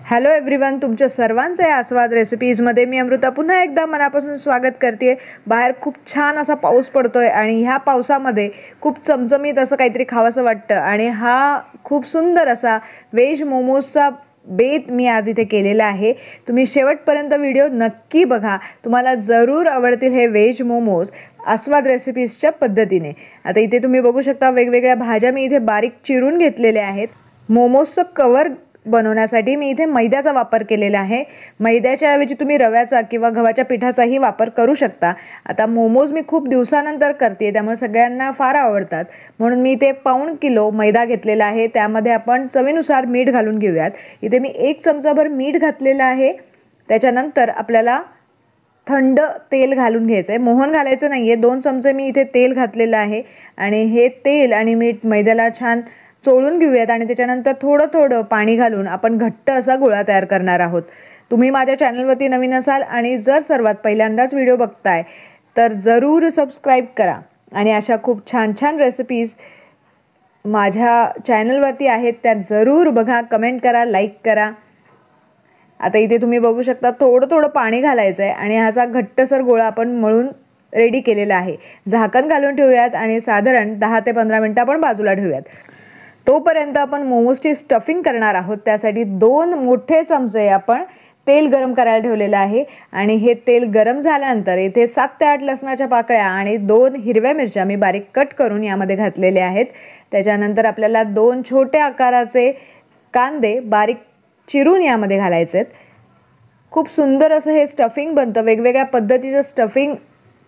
Hello everyone, तुमच्या सर्वांचे आस्वाद रेसिपीजमध्ये मी अमृता पुन्हा एकदा मनापासून स्वागत करते। बाहेर खूप छान असा पाऊस पडतोय आणि ह्या पावसामध्ये खूप चमचमीत असं काहीतरी खावंसं वाटतं आणि हा खूप सुंदर असा व्हेज मोमोजचा बेत मी आज इथे केलेला आहे। तुम्ही शेवटपर्यंत व्हिडिओ नक्की बघा, तुम्हाला जरूर आवडतील हे व्हेज मोमोज आस्वाद रेसिपीजच्या पद्धतीने। आता इथे तुम्ही बघू शकता वेगवेगळ्या भाज्या मी इथे बारीक चिरून घेतलेल्या आहेत। मोमोजचं कवर बनवण्यासाठी मी इथे मैद्याचा वापर केलेला आहे। मैद्याच्या ऐवजी तुम्ही रव्याचा किंवा गव्हाच्या पिठाचाही वापर करू शकता। आता मोमोज मी खूप दिवसानंतर करते, त्यामुळे सगळ्यांना फार आवडतात, म्हणून मी इथे 1.5 किलो मैदा घेतलेला आहे। त्यामध्ये आपण चवीनुसार मीठ घालून घेऊयात। इथे मी 1 चमचाभर मीठ घातलेलं आहे। त्याच्यानंतर आपल्याला थंड तेल घालून घ्यायचं आहे, मोहन घालायचं नाहीये। 2 चमचे मी इथे तेल घातलेलं आहे आणि हे तेल आणि मीठ मैद्याला छान चोळून घेऊयात आणि त्याच्यानंतर थोडं थोडं पाणी घालून आपण घट्ट असा गोळा तयार करणार आहोत। तुम्ही माझ्या चॅनलवरती नवीन असाल आणि जर सर्वात पहिल्यांदाच व्हिडिओ बघताय तर जरूर सबस्क्राईब करा आणि अशा खूप छान छान रेसिपीज माझ्या चॅनलवरती आहेत त्या जरूर बघा, कमेंट करा, लाईक करा। आता इथे तुम्ही बघू शकता थोडं थोडं पाणी घालायचं आहे आणि ह्याचा घट्टसर गोळा आपण मळून रेडी केलेला आहे। झाकण घालून ठेवूयात आणि साधारण 10 ते 15 मिनिटं आपण बाजूला ठेवूयात। तोपर्यंत आपण मोमोजची स्टफिंग करणार आहोत। त्यासाठी 2 मोठे चमचे आपण तेल गरम करायला ठेवलेलं आहे आणि हे तेल गरम झाल्यानंतर इथे 7 ते 8 लसणाच्या पाकळ्या आणि 2 हिरव्या मिरच्या मी बारीक कट करून यामध्ये घातलेले आहेत। त्याच्यानंतर आपल्याला 2 छोटे आकाराचे कांदे बारीक चिरून यामध्ये घालायचे आहेत। खूप सुंदर असं हे स्टफिंग बनतं। वेगवेगळ्या पद्धतीचं स्टफिंग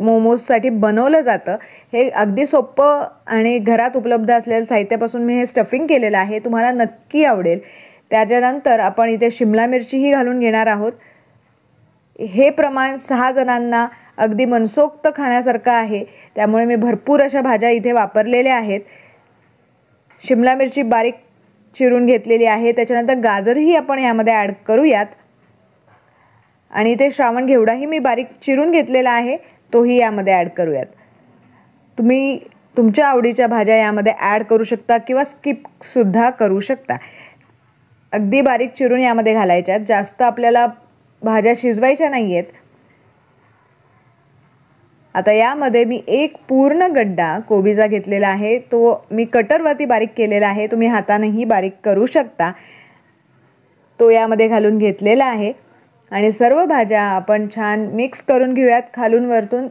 मोमोजसाठी बनवलं जातं। हे अगदी सोपं आणि घरात उपलब्ध असलेल्या साहित्यापासून मी हे स्टफिंग केलेलं आहे, तुम्हाला नक्की आवडेल। त्याच्यानंतर आपण इथे शिमला मिरचीही घालून घेणार आहोत। हे प्रमाण 6 जणांना अगदी मनसोक्त खाण्यासारखं आहे, त्यामुळे मी भरपूर अशा भाज्या इथे वापरलेल्या आहेत। शिमला मिरची बारीक चिरून घेतलेली आहे। त्याच्यानंतर गाजरही आपण यामध्ये ॲड करूयात आणि इथे श्रावण घेवडाही मी बारीक चिरून घेतलेला आहे, तोही यामध्ये ॲड करूयात। तुम्ही तुमच्या आवडीच्या भाज्या यामध्ये ॲड करू शकता किंवा स्किप सुद्धा करू शकता। अगदी बारीक चिरून यामध्ये घालायच्यात, जास्त आपल्याला भाज्या शिजवायच्या नाही आहेत। आता यामध्ये मी 1 पूर्ण गड्डा कोबीचा घेतलेला आहे, तो मी कटरवरती बारीक केलेला आहे, तुम्ही हातानेही बारीक करू शकता। तो यामध्ये घालून घेतलेला आहे आणि सर्व भाज्या आपण छान मिक्स करून घेऊयात, खालून वरतून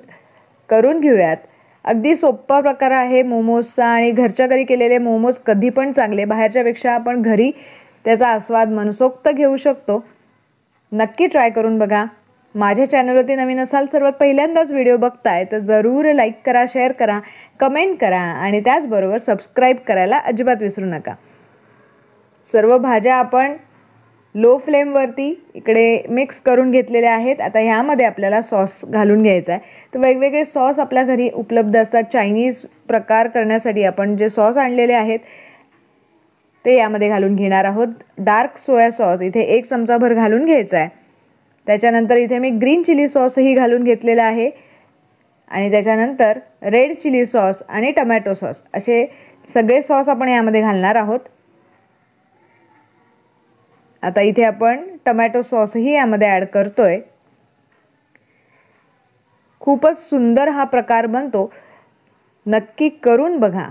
करून घेऊयात। अगदी सोपा प्रकार आहे मोमोजचा आणि घरच्या घरी केलेले मोमोज कधी पण चांगले, बाहेरच्यापेक्षा आपण घरी त्याचा आस्वाद मनसोक्त घेऊ शकतो। नक्की ट्राय करून बघा। माझ्या चॅनलवरती नवीन असाल, सर्वात पहिल्यांदाच व्हिडिओ बघताय तर जरूर लाईक करा, शेअर करा, कमेंट करा आणि त्याचबरोबर सबस्क्राईब करायला अजिबात विसरू नका। सर्व भाज्या आपण लो फ्लेमवरती इकडे मिक्स करून घेतलेले आहेत। आता ह्यामध्ये आपल्याला सॉस घालून घ्यायचा आहे। तर वेगवेगळे सॉस आपल्या घरी उपलब्ध असतात। चायनीज प्रकार करण्यासाठी आपण जे सॉस आणलेले आहेत ते यामध्ये घालून घेणार आहोत। डार्क सोया सॉस इथे 1 चमचाभर घालून घ्यायचा आहे। त्याच्यानंतर इथे मी ग्रीन चिली सॉसही घालून घेतलेला आहे आणि त्याच्यानंतर रेड चिली सॉस आणि टमॅटो सॉस असे सगळे सॉस आपण यामध्ये घालणार आहोत। आता इथे आपण टमॅटो सॉसही यामध्ये ॲड करतोय। खूपच सुंदर हा प्रकार बनतो, नक्की करून बघा।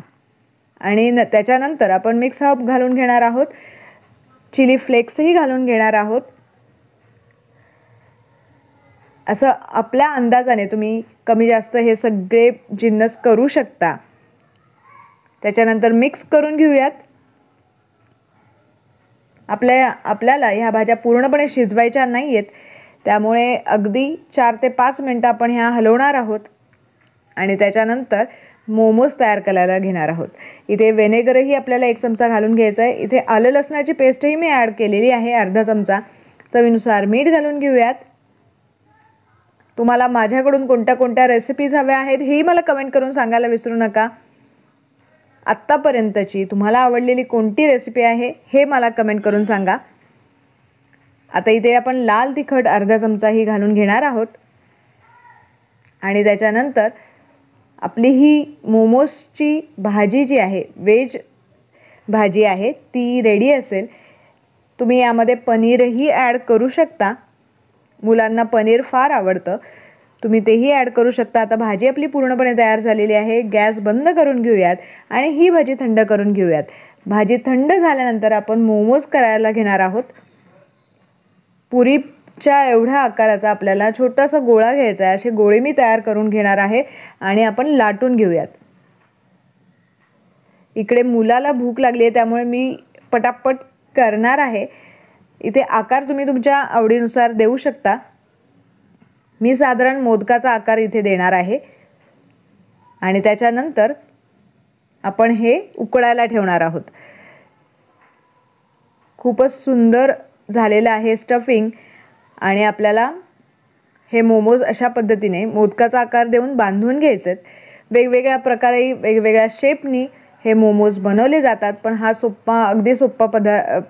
आणि त्याच्यानंतर आपण मिक्स हर्ब घालून घेणार आहोत, चिली फ्लेक्सही घालून घेणार आहोत। असं आपल्या अंदाजाने तुम्ही कमी जास्त हे सगळे जिन्नस करू शकता। त्याच्यानंतर मिक्स करून घेऊयात। आपल्याला ह्या भाज्या पूर्णपणे शिजवायच्या नाही आहेत, त्यामुळे अगदी 4 ते 5 मिनिटं आपण ह्या हलवणार आहोत आणि त्याच्यानंतर मोमोज तयार करायला घेणार आहोत। इथे व्हिनेगरही आपल्याला 1 चमचा घालून घ्यायचं आहे। इथे आलं लसणाची पेस्टही मी ॲड केलेली आहे, अर्धा चमचा। चवीनुसार मीठ घालून घेऊयात। तुम्हाला माझ्याकडून कोणत्या कोणत्या रेसिपीज हव्या आहेत हेही मला कमेंट करून सांगायला विसरू नका। आत्तापर्यंतची तुम्हाला आवडलेली कोणती रेसिपी आहे हे मला कमेंट करून सांगा। आता इथे आपण लाल तिखट अर्धा चमचाही घालून घेणार आहोत आणि त्याच्यानंतर आपली ही मोमोजची भाजी जी आहे, व्हेज भाजी आहे, ती रेडी असेल। तुम्ही यामध्ये पनीरही ॲड करू शकता. मुलांना पनीर फार आवडतं, तुम्ही तेही ॲड करू शकता. आता भाजी आपली पूर्णपणे तयार झालेली आहे. गॅस बंद करून घेऊयात आणि ही भाजी थंड करून घेऊयात. भाजी थंड झाल्यानंतर आपण मोमोज करायला घेणार आहोत. पुरीच्या एवढ्या आकाराचा आपल्याला छोटासा गोळा घ्यायचा आहे. असे गोळे मी तयार करून घेणार आहे आणि आपण लाटून घेऊयात. इकडे मुलाला भूक लागली आहे त्यामुळे मी पटापट करणार आहे. इथे आकार तुम्ही तुमच्या आवडीनुसार देऊ शकता. मी साधारण मोदकाचा आकार इथे देणार आहे आणि त्याच्यानंतर आपण हे उकळायला ठेवणार आहोत. खूपच सुंदर झालेलं आहे स्टफिंग आणि आपल्याला हे मोमोज अशा पद्धतीने मोदकाचा आकार देऊन बांधून घ्यायचे. वेगवेगळ्या प्रकारे वेगवेगळ्या शेपनी हे मोमोज बनवले जातात, पण हा अगदी सोपा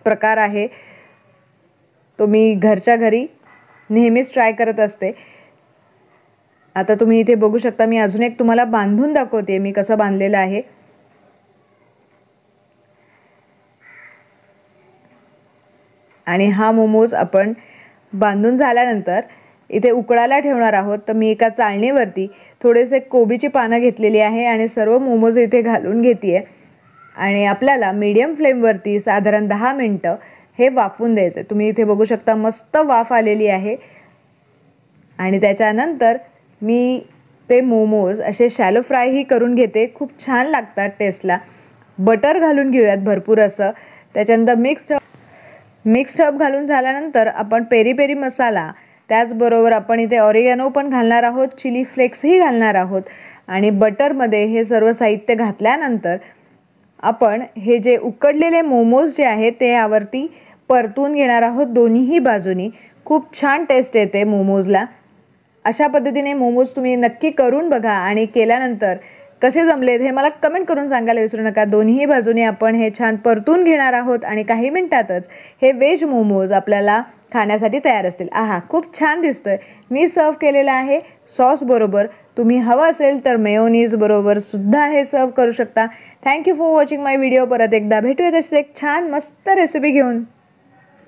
प्रकार आहे. तो मी घरच्या घरी नेहमीच ट्राय करत असते. आता तुम्ही इथे बघू शकता, मी अजून एक तुम्हाला बांधून दाखवते मी कसं बांधलेलं आहे. आणि हा मोमोज आपण बांधून झाल्यानंतर इथे उकळायला ठेवणार आहोत. तर मी एका चाळणीवरती थोडेसे कोबीची पानं घेतलेली आहे आणि सर्व मोमोज इथे घालून घेते आहे आणि आपल्याला मीडियम फ्लेमवरती साधारण 10 मिनटं हे वाफवून द्यायचं. तुम्ही इथे बघू शकता मस्त वाफ आलेली आहे. आणि त्याच्यानंतर मी ते मोमोज असे शॅलो फ्रायही करून घेते. खूप छान लागतात टेस्टला. बटर घालून घेऊयात भरपूर असं. त्याच्यानंतर मिक्स्ड हब घालून झाल्यानंतर आपण पेरी पेरी मसाला, त्याचबरोबर आपण इथे ऑरिगॅनो पण घालणार आहोत, चिली फ्लेक्सही घालणार आहोत. आणि बटरमध्ये हे सर्व साहित्य घातल्यानंतर आपण हे जे उकडलेले मोमोज जे आहेत ते यावरती परतून घेणार आहोत दोन्हीही बाजूनी. खूप छान टेस्ट येते मोमोजला. अशा पद्धतीने मोमोज तुम्ही नक्की करून बघा आणि केल्यानंतर कसे जमलेत हे मला कमेंट करून सांगायला विसरू नका. दोन्ही बाजूने आपण हे छान परतून घेणार आहोत आणि काही मिनिटातच हे व्हेज मोमोज आपल्याला खाण्यासाठी तयार असतील. आहा, खूप छान दिसतोय. मी सर्व केलेला आहे सॉस बरोबर. तुम्ही हवं असेल तर मेयोनीज बरोबर सुद्धा हे सर्व करू शकता. Thank you for watching my video. परत एकदा भेटूया तसेच एक छान मस्त रेसिपी घेऊन.